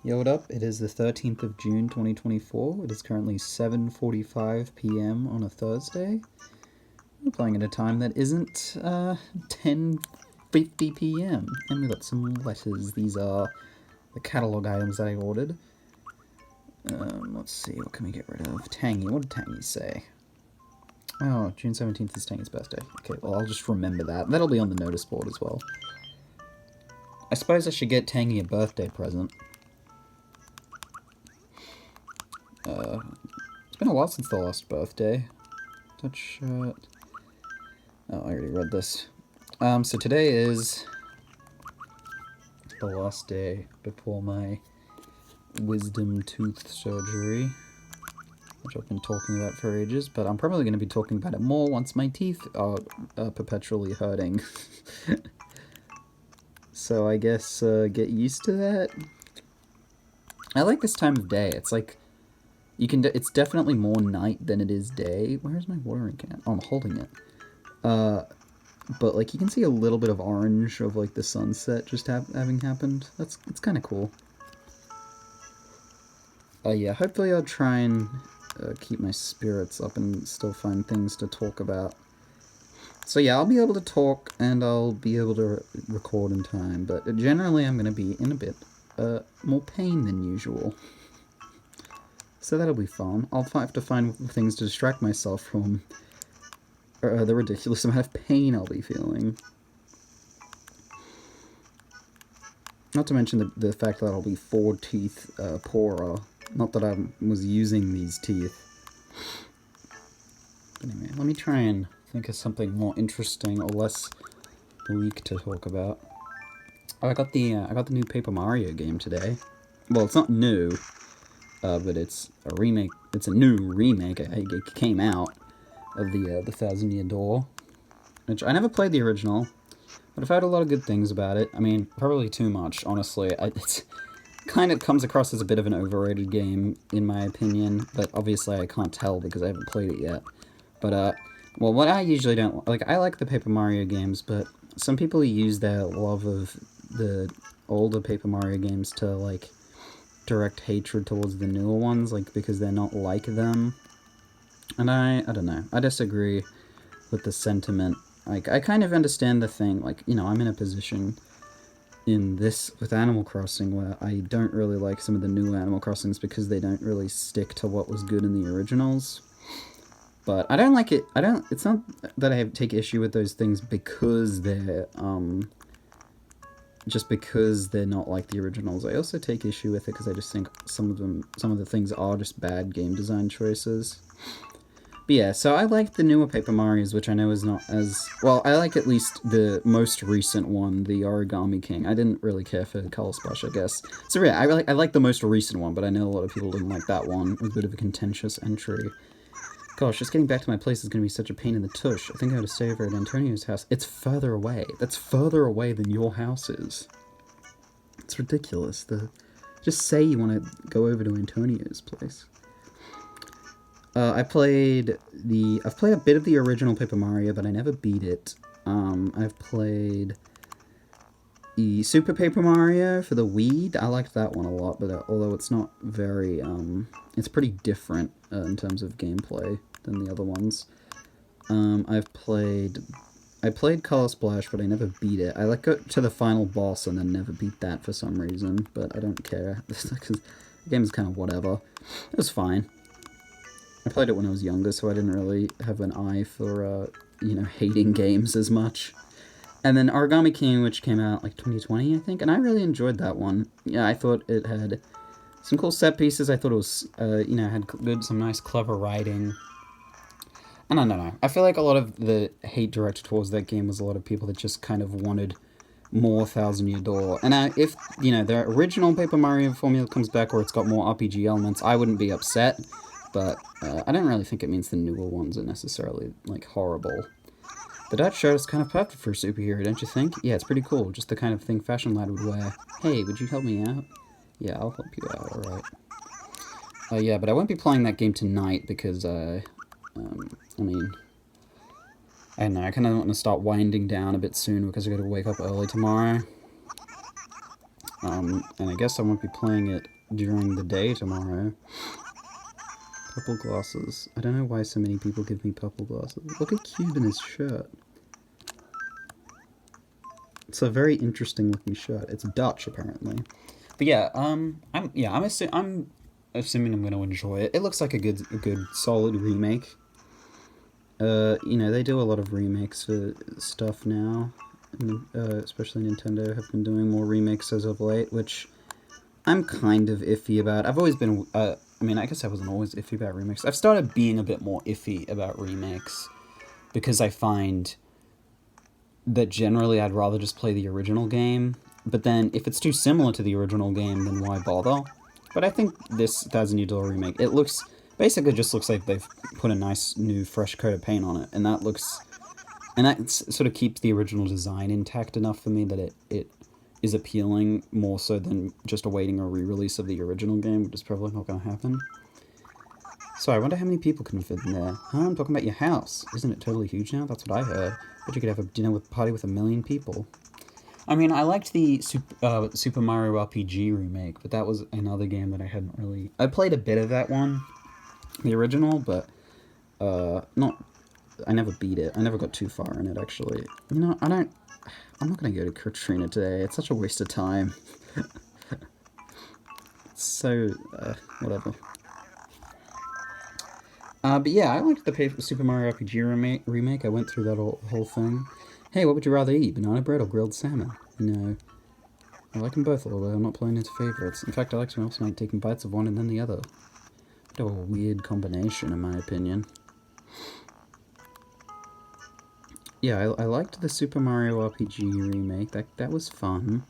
Yo, what up? It is the 13th of June 2024. It is currently 7:45 p.m. on a Thursday. We're playing at a time that isn't 10:50 p.m. And we got some letters. These are the catalog items that I ordered. Let's see, what can we get rid of? Tangy, what did Tangy say? Oh, June 17th is Tangy's birthday. Okay, well, I'll just remember that. That'll be on the notice board as well. I suppose I should get Tangy a birthday present. It's been a while since the last birthday. Touch. Oh, I already read this. So today is the last day before my wisdom tooth surgery, which I've been talking about for ages, but I'm probably going to be talking about it more once my teeth are perpetually hurting. So I guess get used to that. I like this time of day. It's like it's definitely more night than it is day. Where's my watering can? Oh, I'm holding it. But like you can see a little bit of orange of like the sunset just having happened. It's kind of cool. Yeah, hopefully I'll try and keep my spirits up and still find things to talk about. So yeah, I'll be able to talk and I'll be able to record in time, but generally I'm going to be in a bit more pain than usual. So that'll be fun. I'll have to find things to distract myself from the ridiculous amount of pain I'll be feeling. Not to mention the fact that I'll be 4 teeth poorer. Not that I was using these teeth. But anyway, let me try and think of something more interesting or less bleak to talk about. Oh, I got the new Paper Mario game today. Well, it's not new. But it's a remake. It's a new remake. It came out of the Thousand Year Door, which I never played the original, but I've heard a lot of good things about it. I mean, probably too much, honestly. It kind of comes across as a bit of an overrated game, in my opinion. But obviously, I can't tell because I haven't played it yet. But well, what I usually don't like, I like the Paper Mario games, but some people use their love of the older Paper Mario games to like direct hatred towards the newer ones, like, because they're not like them. And I don't know. I disagree with the sentiment. Like, I kind of understand the thing. Like, you know, I'm in a position in this with Animal Crossing where I don't really like some of the new Animal Crossings because they don't really stick to what was good in the originals. But I don't like it. It's not that I take issue with those things because they're, just because they're not like the originals. I also take issue with it because I just think some of the things are just bad game design choices. But yeah, so I like the newer Paper Marios, which I know is not as... Well, I like at least the most recent one, the Origami King. I didn't really care for Color Splash, I guess. So yeah, I like the most recent one, but I know a lot of people didn't like that one. It was a bit of a contentious entry. Gosh, just getting back to my place is going to be such a pain in the tush. I think I have to stay over at Antonio's house. It's further away. That's further away than your house is. It's ridiculous. Just say you want to go over to Antonio's place. I've played a bit of the original Paper Mario, but I never beat it. I've played the Super Paper Mario for the Wii. I liked that one a lot, but although it's not very, it's pretty different in terms of gameplay than the other ones. I played Color Splash, but I never beat it. I got to the final boss and then never beat that for some reason, but I don't care, because the game is kind of whatever. It was fine. I played it when I was younger, so I didn't really have an eye for, you know, hating games as much. And then Origami King, which came out, like, 2020, I think, and I really enjoyed that one. Yeah, I thought it had some cool set pieces. I thought it was, you know, had some nice, clever writing. And I don't know. I feel like a lot of the hate directed towards that game was a lot of people that just kind of wanted more Thousand Year Door. And if, you know, the original Paper Mario formula comes back or it's got more RPG elements, I wouldn't be upset. But I don't really think it means the newer ones are necessarily, like, horrible. The Dutch shirt is kind of perfect for a superhero, don't you think? Yeah, it's pretty cool. Just the kind of thing Fashion Lad would wear. Hey, would you help me out? Yeah, I'll help you out, alright. Yeah, but I won't be playing that game tonight because, I mean, I don't know, I kind of want to start winding down a bit soon because I got to wake up early tomorrow. And I guess I won't be playing it during the day tomorrow. Purple glasses. I don't know why so many people give me purple glasses. Look at Cube in his shirt. It's a very interesting looking shirt. It's Dutch, apparently. But yeah, I'm assuming I'm going to enjoy it. It looks like a good solid remake. You know, they do a lot of remakes for stuff now. Especially Nintendo have been doing more remakes as of late, which I'm kind of iffy about. I've always been, I mean, I guess I wasn't always iffy about remakes. I've started being a bit more iffy about remakes because I find that generally I'd rather just play the original game, but then if it's too similar to the original game, then why bother? But I think this $1,000 remake, it looks, basically just looks like they've put a nice new fresh coat of paint on it, and that looks, and that sort of keeps the original design intact enough for me that it is appealing more so than just awaiting a re-release of the original game, which is probably not going to happen. So I wonder how many people can fit in there. Huh? I'm talking about your house. Isn't it totally huge now? That's what I heard. But you could have a dinner party with 1 million people. I mean, I liked the Super Mario RPG remake, but that was another game that I hadn't really... I played a bit of that one, the original, but not... I never beat it. I never got too far in it, actually. You know, I'm not going to go to Katrina today. It's such a waste of time. So, whatever. But yeah, I liked the Super Mario RPG remake. I went through that whole thing. Hey, what would you rather eat, banana bread or grilled salmon? You know, I like them both, although I'm not playing into favorites. In fact, I like to alternate taking bites of one and then the other. Bit of a weird combination, in my opinion. Yeah, I liked the Super Mario RPG remake. That was fun.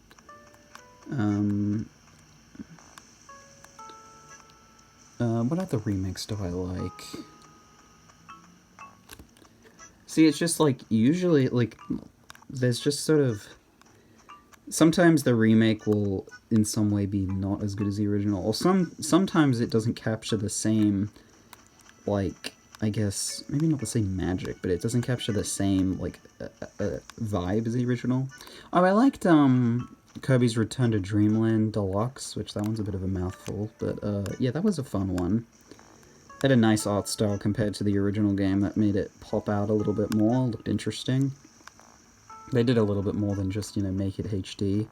What other remakes do I like? See, it's just like, usually, like, there's just sort of... Sometimes the remake will, in some way, be not as good as the original. Or sometimes it doesn't capture the same, like, I guess, maybe not the same magic, but it doesn't capture the same, like, vibe as the original. Oh, I liked, Kirby's Return to Dreamland Deluxe, which that one's a bit of a mouthful, but, yeah, that was a fun one. It had a nice art style compared to the original game that made it pop out a little bit more, looked interesting. They did a little bit more than just, you know, make it HD.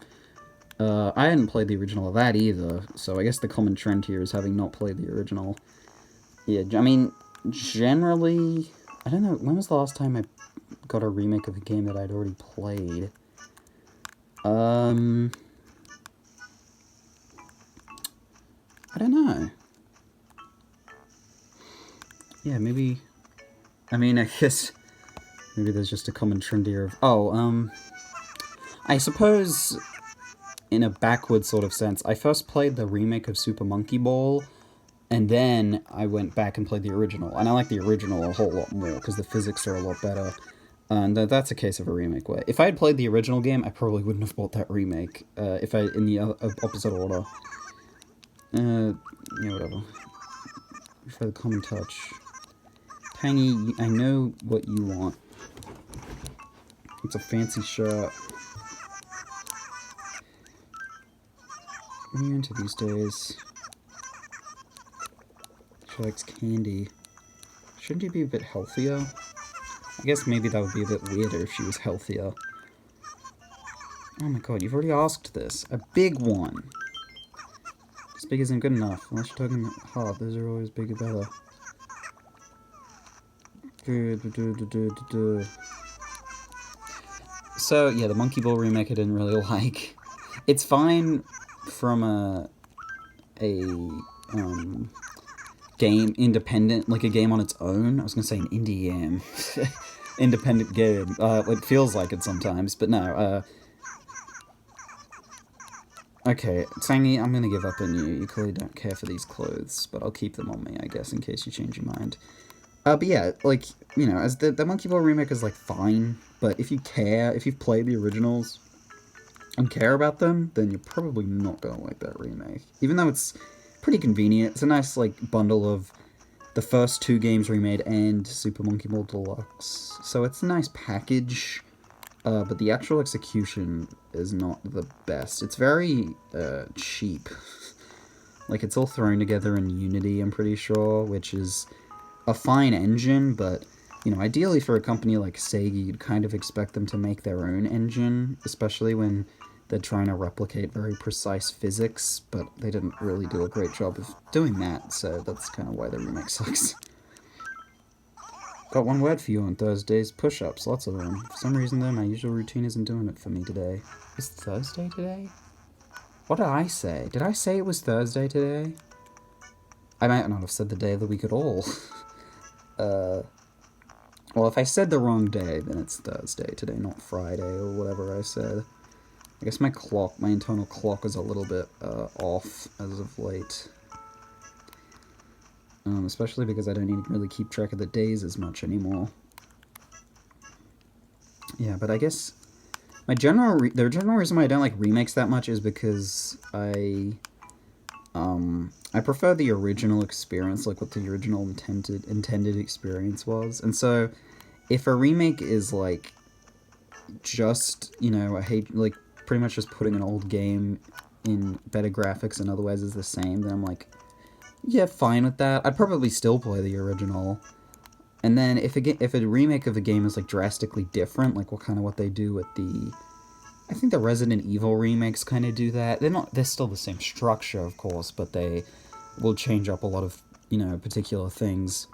I hadn't played the original of that either, so I guess the common trend here is having not played the original. Yeah, I mean, generally, I don't know, when was the last time I got a remake of a game that I'd already played? I don't know. Yeah, maybe... I mean, I guess... Maybe there's just a common trend here of... Oh, I suppose, in a backward sort of sense, I first played the remake of Super Monkey Ball, and then I went back and played the original. And I like the original a whole lot more, because the physics are a lot better. And that's a case of a remake where... If I had played the original game, I probably wouldn't have bought that remake, if I... in the opposite order. Yeah, whatever. For the common touch. Tangy, I know what you want. It's a fancy shirt. What are you into these days? She likes candy. Shouldn't you be a bit healthier? I guess maybe that would be a bit weirder if she was healthier. Oh my god, you've already asked this. A big one. This big isn't good enough. Unless you're talking hard, those are always bigger better. So, yeah, the Monkey Ball remake I didn't really like. It's fine from a game independent, like a game on its own. I was gonna say an indie game. Independent game. It feels like it sometimes, but no, okay, Tangy, I'm gonna give up on you. You clearly don't care for these clothes, but I'll keep them on me, I guess, in case you change your mind. But yeah, like, you know, as the Monkey Ball remake is, like, fine, but if you care, if you've played the originals and care about them, then you're probably not gonna like that remake. Even though it's pretty convenient, it's a nice, like, bundle of the first 2 games remade and Super Monkey Ball Deluxe. So it's a nice package. but the actual execution is not the best. It's very cheap. Like, it's all thrown together in Unity, I'm pretty sure, which is a fine engine, but, you know, ideally for a company like Sega, you'd kind of expect them to make their own engine, especially when they're trying to replicate very precise physics, but they didn't really do a great job of doing that, so that's kind of why the remake sucks. Got one word for you on Thursdays, push-ups, lots of them. For some reason, though, my usual routine isn't doing it for me today. Is it Thursday today? What did I say? Did I say it was Thursday today? I might not have said the day of the week at all. Well, if I said the wrong day, then it's Thursday today, not Friday, or whatever I said. I guess my internal clock is a little bit off as of late. Especially because I don't even really keep track of the days as much anymore. Yeah, but I guess the general reason why I don't like remakes that much is because I prefer the original experience, like what the original intended experience was. And so, if a remake is like just, you know, like pretty much just putting an old game in better graphics and otherwise is the same, then I'm like, yeah, fine with that. I'd probably still play the original. And then if a remake of a game is like drastically different, like what they do with I think the Resident Evil remakes kind of do that. They're still the same structure, of course, but they will change up a lot of, you know, particular things.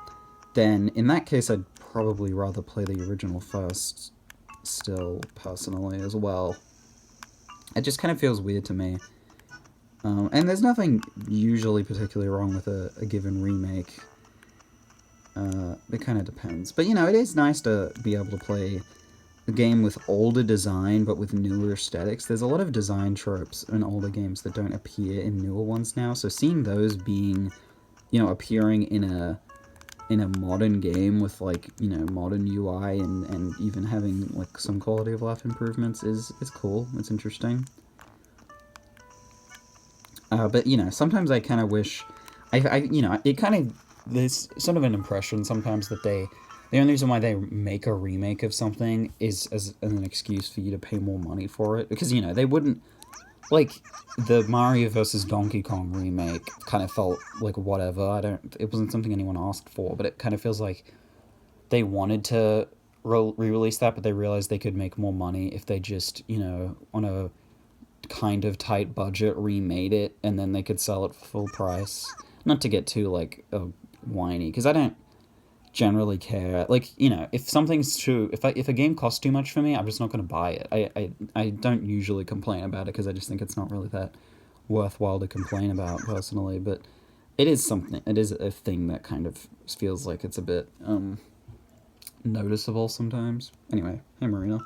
Then in that case, I'd probably rather play the original first, still, personally, as well. It just kind of feels weird to me. And there's nothing usually particularly wrong with a given remake. It kind of depends. But, you know, it is nice to be able to play a game with older design, but with newer aesthetics. There's a lot of design tropes in older games that don't appear in newer ones now. So seeing those being, you know, appearing in a modern game with, like, you know, modern UI and even having, like, some quality of life improvements is cool. It's interesting. But, you know, sometimes I kind of wish... you know, it kind of... There's sort of an impression sometimes that the only reason why they make a remake of something is as an excuse for you to pay more money for it. Because, you know, they wouldn't... Like, the Mario vs. Donkey Kong remake kind of felt like whatever. It wasn't something anyone asked for, but it kind of feels like they wanted to re-release that, but they realized they could make more money if they just, you know, on a kind of tight budget remade it, and then they could sell it for full price. Not to get too, like, whiny, because I don't generally care. Like, you know, if something's too... If a game costs too much for me, I'm just not going to buy it. I don't usually complain about it, because I just think it's not really that worthwhile to complain about, personally, but it is something... It is a thing that kind of feels like it's a bit, noticeable sometimes. Anyway, hey Marina.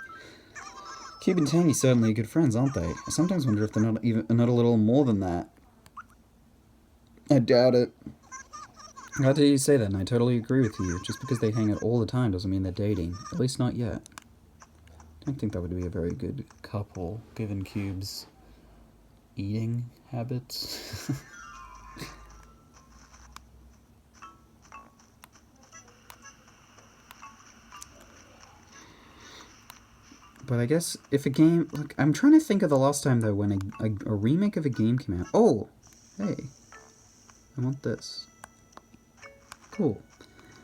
Cube and Tangy certainly are good friends, aren't they? I sometimes wonder if they're not a little more than that. I doubt it. How do you say that? And I totally agree with you. Just because they hang out all the time doesn't mean they're dating. At least not yet. I don't think that would be a very good couple, given Cube's eating habits. But I guess if a game... Like, I'm trying to think of the last time, though, when a remake of a game came out. Oh! Hey. I want this. Cool.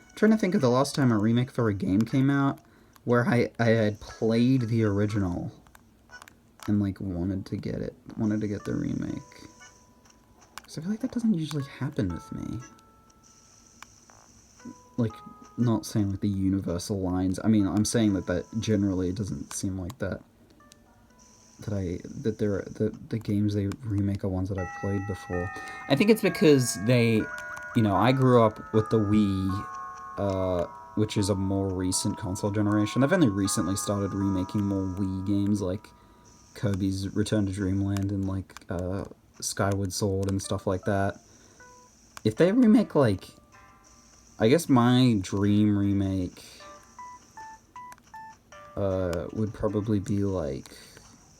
I'm trying to think of the last time a remake for a game came out where I had played the original and, like, wanted to get the remake. Because I feel like that doesn't usually happen with me. Like, not saying, like, the universal lines. I mean, I'm saying that generally doesn't seem like that. The games they remake are ones that I've played before. I think it's because they... You know, I grew up with the Wii, which is a more recent console generation. They've only recently started remaking more Wii games, like Kirby's Return to Dreamland and, like, Skyward Sword and stuff like that. If they remake, like... I guess my dream remake would probably be, like...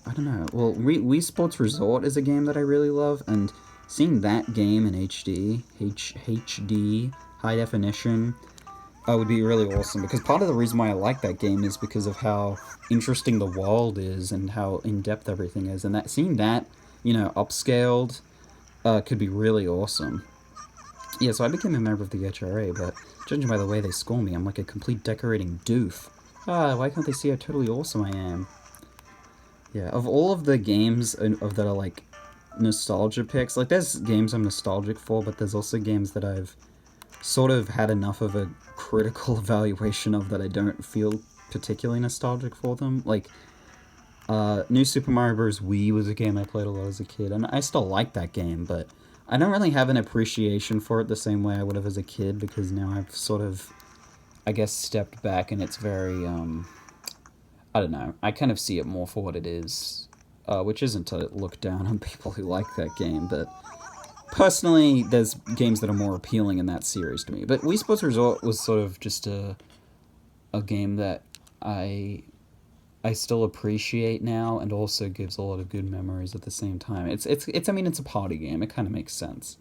I don't know. Well, Wii Sports Resort is a game that I really love, and seeing that game in HD, high definition, would be really awesome, because part of the reason why I like that game is because of how interesting the world is and how in-depth everything is, and that seeing that, upscaled, could be really awesome. Yeah, so I became a member of the HRA, but judging by the way they score me, I'm like a complete decorating doof. Why can't they see how totally awesome I am? Yeah, of all of the games that are like nostalgia picks, like there's games I'm nostalgic for, but there's also games that I've sort of had enough of a critical evaluation of that I don't feel particularly nostalgic for them. Like, New Super Mario Bros. Wii was a game I played a lot as a kid, and I still like that game, but I don't really have an appreciation for it the same way I would have as a kid, because now I've sort of, I guess, stepped back, and it's very, I don't know, I kind of see it more for what it is, which isn't to look down on people who like that game, but personally, there's games that are more appealing in that series to me. But Wii Sports Resort was sort of just a game that I still appreciate now, and also gives a lot of good memories at the same time. It's I mean, it's a party game. It kind of makes sense.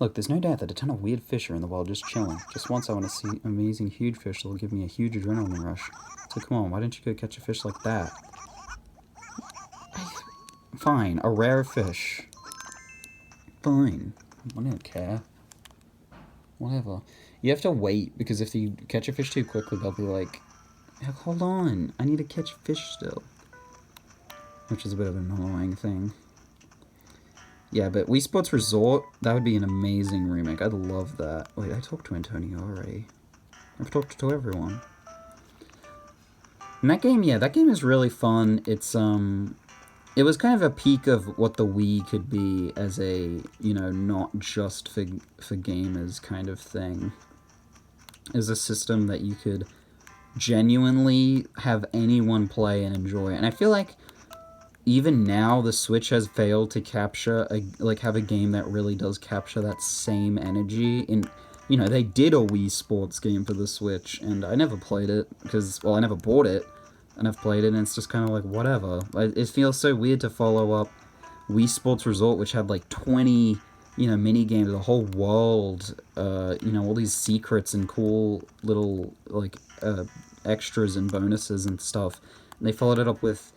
Look, there's no doubt that a ton of weird fish are in the wild just chilling. Just once I want to see amazing huge fish that'll give me a huge adrenaline rush. So come on, why don't you go catch a fish like that? Fine, a rare fish. Fine. I don't care. Whatever. You have to wait, because if you catch a fish too quickly, they'll be like, hold on, I need to catch fish still. Which is a bit of an annoying thing. Yeah, but Wii Sports Resort, that would be an amazing remake. I'd love that. Wait, I talked to Antonio already. I've talked to everyone. And that game, yeah, that game is really fun. It's, it was kind of a peak of what the Wii could be as a, not just for gamers kind of thing. As a system that you could genuinely have anyone play and enjoy. And I feel like even now the Switch has failed to capture have a game that really does capture that same energy. And they did a Wii Sports game for the Switch, and I never played it because, well, I never bought it, and I've played it, and it's just kind of like whatever. It feels so weird to follow up Wii Sports Resort, which had like 20 mini games, the whole world, all these secrets and cool little extras and bonuses and stuff. And they followed it up with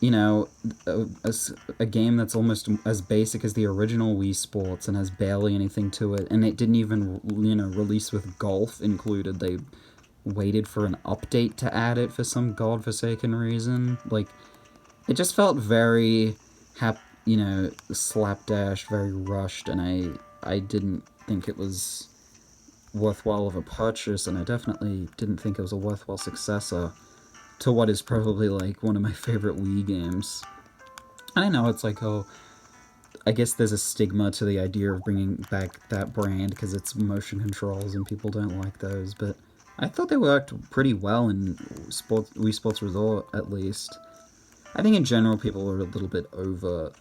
a game that's almost as basic as the original Wii Sports and has barely anything to it, and it didn't even release with golf included. They waited for an update to add it for some godforsaken reason. Like, it just felt very slapdash, very rushed, and I didn't think it was worthwhile of a purchase, and I definitely didn't think it was a worthwhile successor to what is probably like one of my favorite Wii games. I know it's like, I guess there's a stigma to the idea of bringing back that brand because it's motion controls and people don't like those, but I thought they worked pretty well in Wii Sports Resort, at least. I think in general people were a little bit over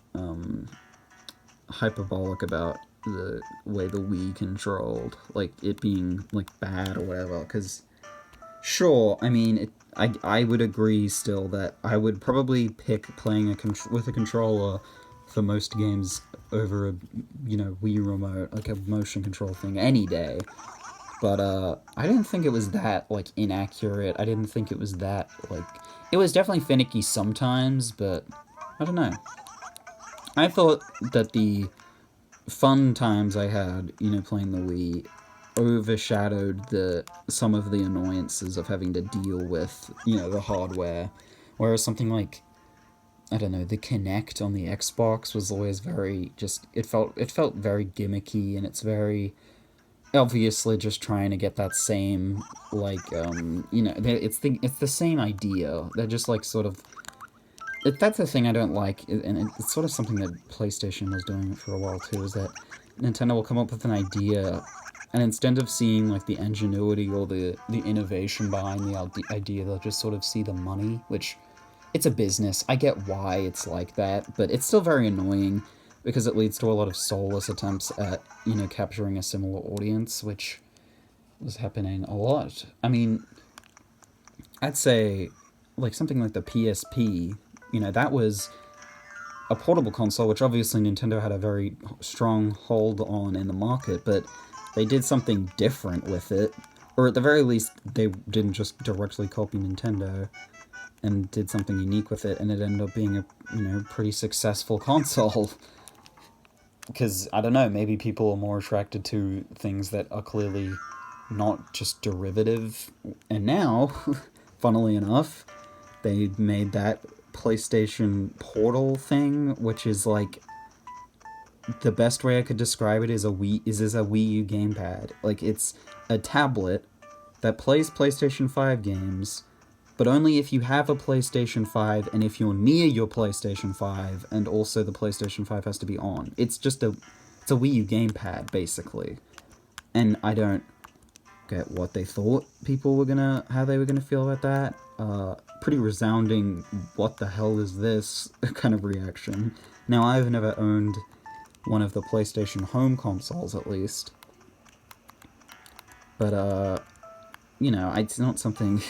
hyperbolic about the way the Wii controlled, like it being like bad or whatever, because sure, I mean, I would agree still that I would probably pick playing with a controller for most games over a Wii remote, like a motion control thing, any day. But I didn't think it was that like inaccurate. I didn't think it was that like, it was definitely finicky sometimes, but I don't know. I thought that the fun times I had, playing the Wii overshadowed some of the annoyances of having to deal with, the hardware. Whereas something like, I don't know, the Kinect on the Xbox was always very it felt very gimmicky, and it's very obviously just trying to get that same it's the same idea. They're just like sort of, that's the thing I don't like, and it's sort of something that PlayStation was doing for a while too, is that Nintendo will come up with an idea, and instead of seeing like the ingenuity or the innovation behind the idea, they'll just sort of see the money, which, it's a business. I get why it's like that, but it's still very annoying because it leads to a lot of soulless attempts at, capturing a similar audience, which was happening a lot. I mean, I'd say like something like the PSP, that was a portable console, which obviously Nintendo had a very strong hold on in the market, but they did something different with it. or at the very least, they didn't just directly copy Nintendo and did something unique with it, and it ended up being a pretty successful console. Because I don't know, maybe people are more attracted to things that are clearly not just derivative. And now, funnily enough, they made that PlayStation Portal thing, which is like the best way I could describe it is a Wii U gamepad. Like, it's a tablet that plays PlayStation 5 games, but only if you have a PlayStation 5 and if you're near your PlayStation 5, and also the PlayStation 5 has to be on. It's a Wii U gamepad, basically. And I don't get what they thought how they were gonna feel about that. Pretty resounding, what the hell is this kind of reaction. Now, I've never owned one of the PlayStation home consoles, at least. But, it's not something...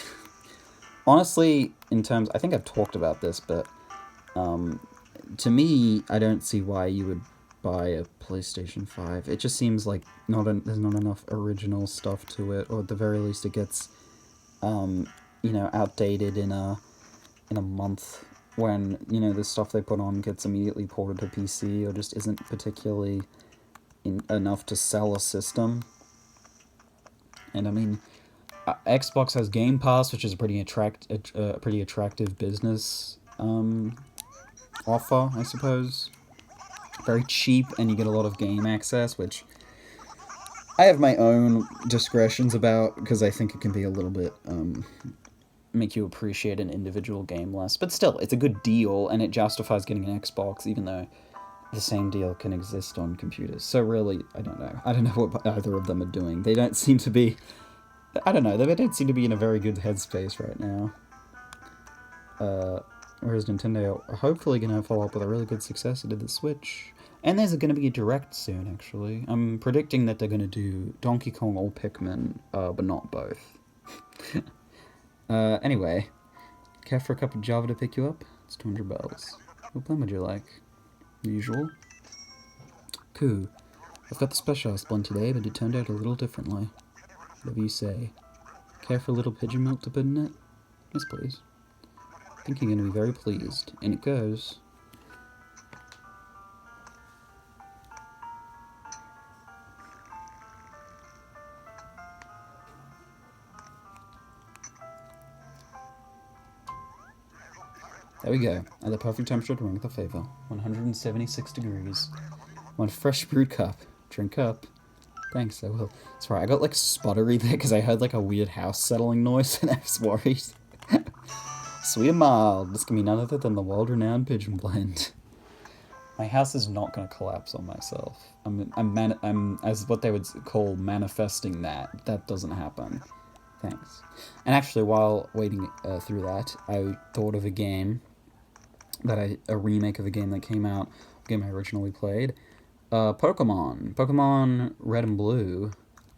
Honestly, I think I've talked about this, but to me, I don't see why you would buy a PlayStation 5. It just seems like there's not enough original stuff to it, or at the very least it gets, outdated in a month when, the stuff they put on gets immediately ported to PC, or just isn't particularly enough to sell a system. And I mean... Xbox has Game Pass, which is a pretty attractive business offer, I suppose. Very cheap, and you get a lot of game access, which I have my own discretions about, because I think it can be a little bit make you appreciate an individual game less. But still, it's a good deal, and it justifies getting an Xbox, even though the same deal can exist on computers. So really, I don't know. I don't know what either of them are doing. They don't seem to be... I don't know, they don't seem to be in a very good headspace right now. Whereas Nintendo are hopefully going to follow up with a really good successor to the Switch. And there's going to be a Direct soon, actually. I'm predicting that they're going to do Donkey Kong or Pikmin, but not both. Anyway, care for a cup of Java to pick you up? It's 200 bells. What plan would you like? Usual? Cool. I've got the Specialized blend today, but it turned out a little differently. Whatever you say. Care for a little pigeon milk to put in it? Yes, please. I think you're going to be very pleased. In it goes. There we go. At the perfect temperature to ring the favor. 176 degrees. One fresh brewed cup. Drink up. Thanks, I will. Sorry, I got like sputtery there because I heard like a weird house settling noise and I was worried. Sweet and mild. This can be none other than the world-renowned pigeon blend. My house is not going to collapse on myself. I'm as what they would call manifesting that. That doesn't happen. Thanks. And actually, while waiting through that, I thought of a game a remake of a game that came out, a game I originally played. Pokemon Red and Blue,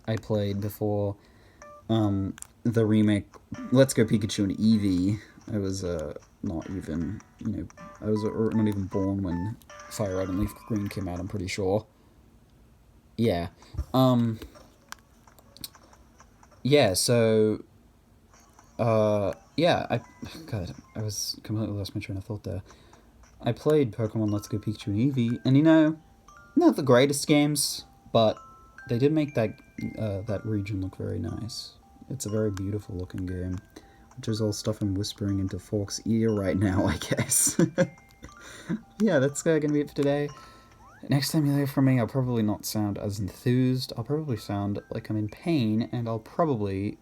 I played before the remake Let's Go Pikachu and Eevee. I was not even, I was not even born when Fire Red and Leaf Green came out, I'm pretty sure. Yeah. Yeah, so, yeah, God, I was completely lost my train of thought there. I played Pokemon Let's Go Pikachu and Eevee, and not the greatest games, but they did make that region look very nice. It's a very beautiful looking game, which is all stuff I'm whispering into Fork's ear right now, I guess. Yeah, that's going to be it for today. Next time you hear from me, I'll probably not sound as enthused. I'll probably sound like I'm in pain, and I'll probably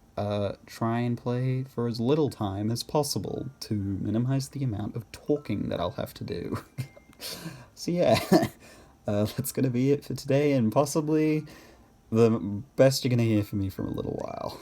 try and play for as little time as possible to minimize the amount of talking that I'll have to do. So yeah, that's going to be it for today, and possibly the best you're going to hear from me for a little while.